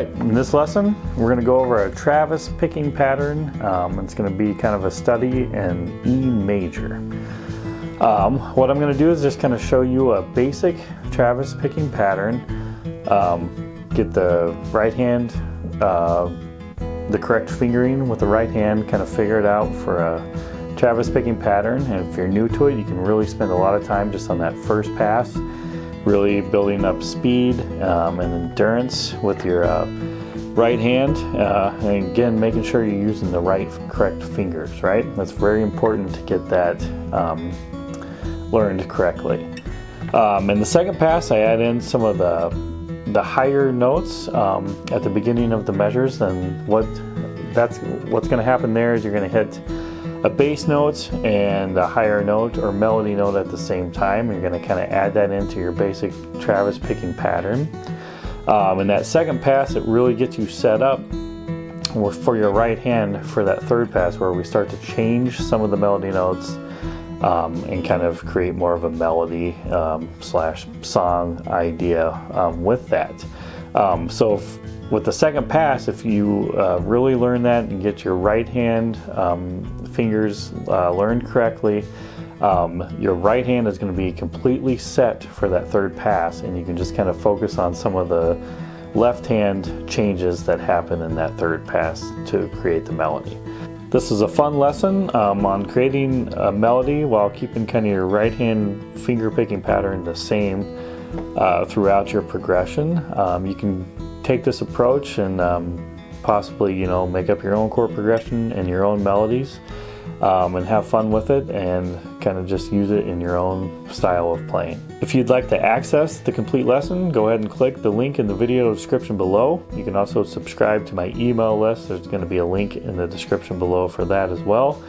right, in this lesson, we're going to go over a Travis picking pattern. It's going to be kind of a study in E major. What I'm going to do is just kind of show you a basic Travis picking pattern. Get the right hand, the correct fingering with the right hand, kind of figure it out for a Travis picking pattern. And if you're new to it, you can really spend a lot of time just on that first pass, really building up speed and endurance with your right hand, and again making sure you're using the correct fingers, right? That's very important to get that learned correctly. In the second pass, I add in some of the higher notes at the beginning of the measures. And what's going to happen there is you're going to hit a bass note and a higher note or melody note at the same time. You're going to kind of add that into your basic Travis picking pattern. In that second pass, it really gets you set up for your right hand for that third pass, where we start to change some of the melody notes and kind of create more of a melody slash song idea with that. With the second pass, if you really learn that and get your right hand fingers learned correctly, your right hand is going to be completely set for that third pass, and you can just kind of focus on some of the left hand changes that happen in that third pass to create the melody. This is a fun lesson on creating a melody while keeping kind of your right hand finger picking pattern the same throughout your progression. You can take this approach and possibly, make up your own chord progression and your own melodies, and have fun with it and kind of just use it in your own style of playing. If you'd like to access the complete lesson, go ahead and click the link in the video description below. You can also subscribe to my email list. There's going to be a link in the description below for that as well.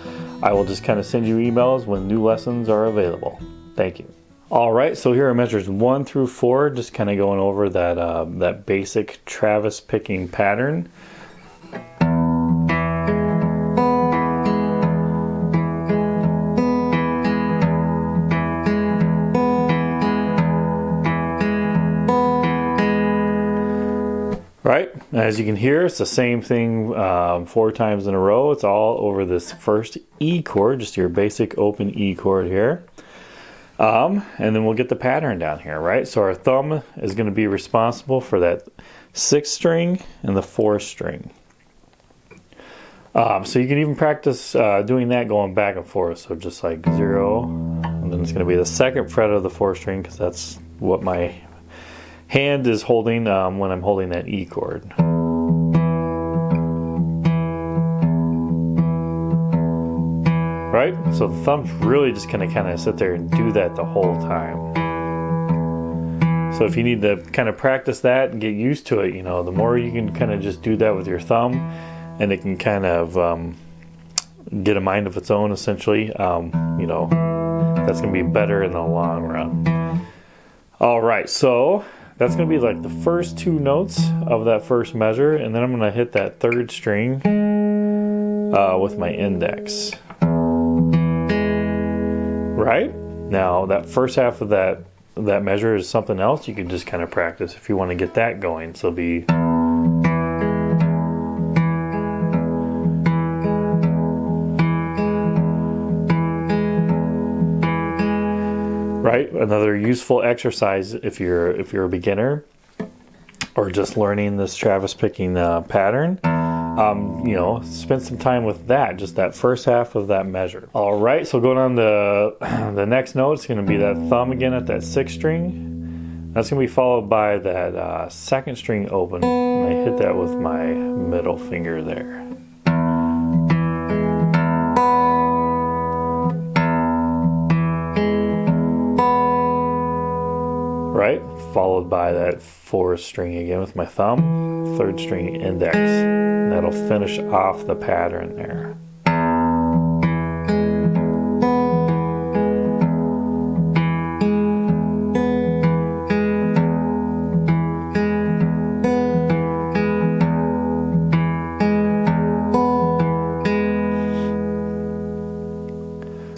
I will just kind of send you emails when new lessons are available. Thank you. All right, so here are measures 1 through 4, just kind of going over that basic Travis picking pattern. Right, as you can hear, it's the same thing 4 times in a row. It's all over this first E chord, just your basic open E chord here. And then we'll get the pattern down here, right? So our thumb is going to be responsible for that 6th string and the 4th string. So you can even practice doing that going back and forth. So just like 0, and then it's going to be the 2nd fret of the 4th string, because that's what my hand is holding when I'm holding that E chord. Right? So the thumb's really just going to kind of sit there and do that the whole time. So if you need to kind of practice that and get used to it, the more you can kind of just do that with your thumb, and it can kind of get a mind of its own, essentially, that's going to be better in the long run. All right, so that's going to be like the first 2 notes of that first measure, and then I'm going to hit that 3rd string with my index. Right? Now that first half of that measure is something else you can just kind of practice if you want to get that going. So be right. Another useful exercise if you're a beginner or just learning this Travis picking pattern. Spend some time with that, just that first half of that measure. All right, so going on the next note, it's going to be that thumb again at that 6th string. That's going to be followed by that 2nd string open. And I hit that with my middle finger there. Right, followed by that 4th string again with my thumb, 3rd string index. And that'll finish off the pattern there.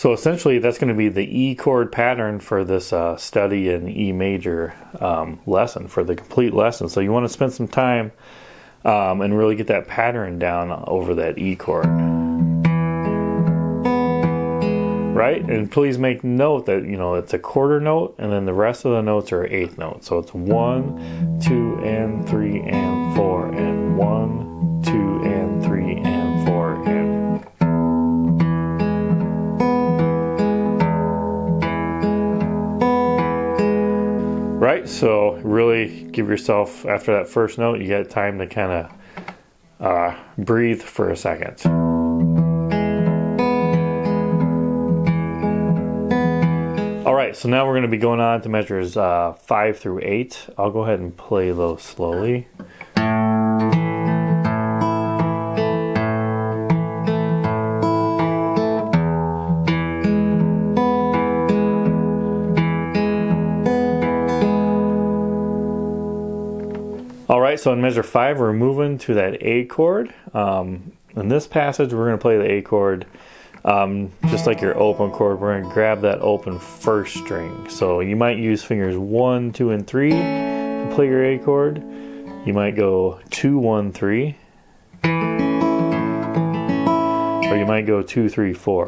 So essentially that's going to be the E chord pattern for this study in E major lesson, for the complete lesson. So you want to spend some time and really get that pattern down over that E chord. Right? And please make note that, you know, it's a quarter note and then the rest of the notes are eighth notes. So it's 1, 2, and 3, and 4, and 1, 2, and 3, and 4, and right? So really give yourself, after that first note, you got time to kind of breathe for a second. All right, so now we're going to be going on to measures 5 through 8. I'll go ahead and play those slowly. All right, so in measure 5, we're moving to that A chord. In this passage, we're going to play the A chord. Just like your open chord, we're going to grab that open first string. So you might use fingers 1, 2, and 3 to play your A chord. You might go 2, 1, 3. Or you might go 2, 3, 4.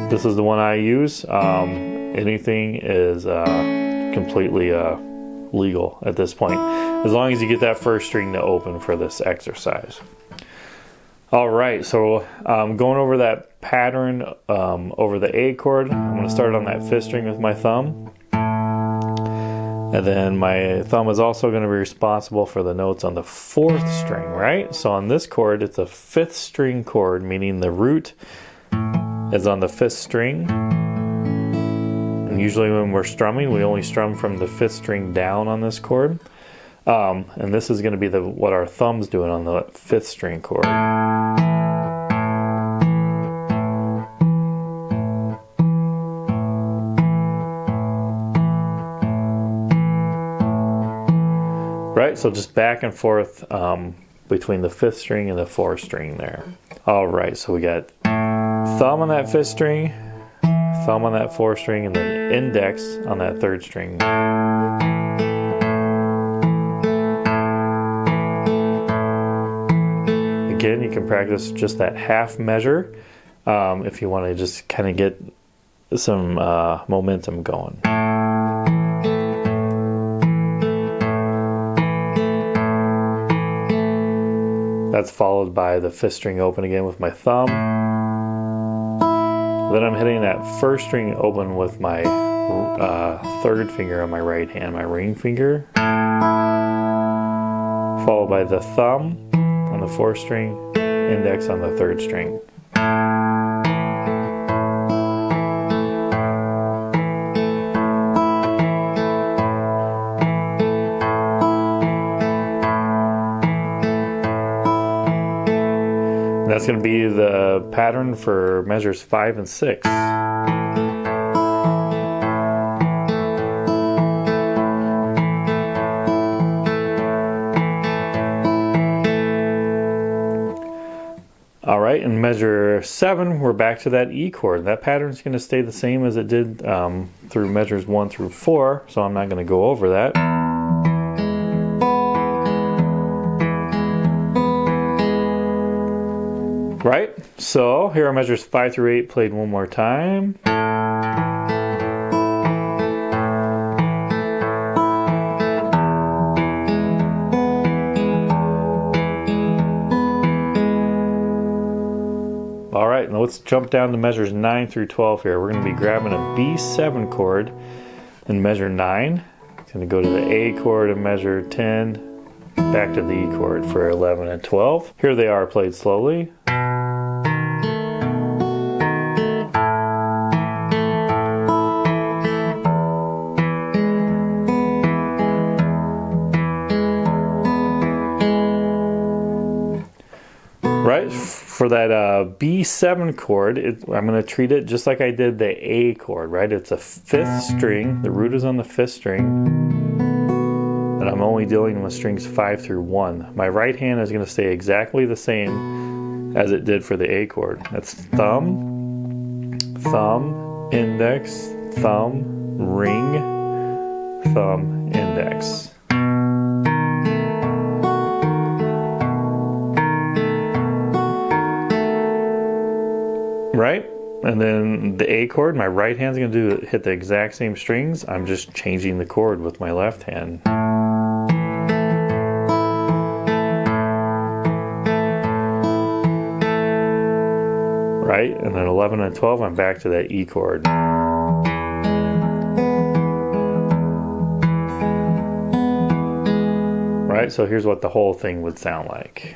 This is the one I use. Anything is completely legal at this point, as long as you get that first string to open for this exercise. All right, so going over that pattern over the A chord, I'm going to start on that 5th string with my thumb. And then my thumb is also going to be responsible for the notes on the 4th string, right? So on this chord, it's a 5th string chord, meaning the root is on the 5th string. And usually when we're strumming, we only strum from the 5th string down on this chord. And this is going to be what our thumb's doing on the 5th string chord. Right, so just back and forth between the 5th string and the 4th string there. All right, so we got thumb on that 5th string, thumb on that 4th string, and then index on that 3rd string. Again, you can practice just that half measure if you want to just kind of get some momentum going. That's followed by the 5th string open again with my thumb. Then I'm hitting that 1st string open with my 3rd finger on my right hand, my ring finger. Followed by the thumb on the 4th string, index on the 3rd string. That's going to be the pattern for measures 5 and 6. All right, in measure 7, we're back to that E chord. That pattern is going to stay the same as it did through measures 1 through 4, so I'm not going to go over that. Right, so here are measures 5 through 8 played one more time. All right, now let's jump down to measures 9 through 12 here. We're going to be grabbing a B7 chord in measure 9. It's going to go to the A chord in measure 10, back to the E chord for 11 and 12. Here they are played slowly. Right, for that B7 chord, I'm going to treat it just like I did the A chord, right? It's a 5th string, the root is on the 5th string, and I'm only dealing with strings 5 through 1. My right hand is going to stay exactly the same as it did for the A chord. That's thumb, thumb, index, thumb, ring, thumb, index. right? And then the A chord, my right hand's going to hit the exact same strings. I'm just changing the chord with my left hand. Right? And then 11 and 12, I'm back to that E chord. Right? So here's what the whole thing would sound like.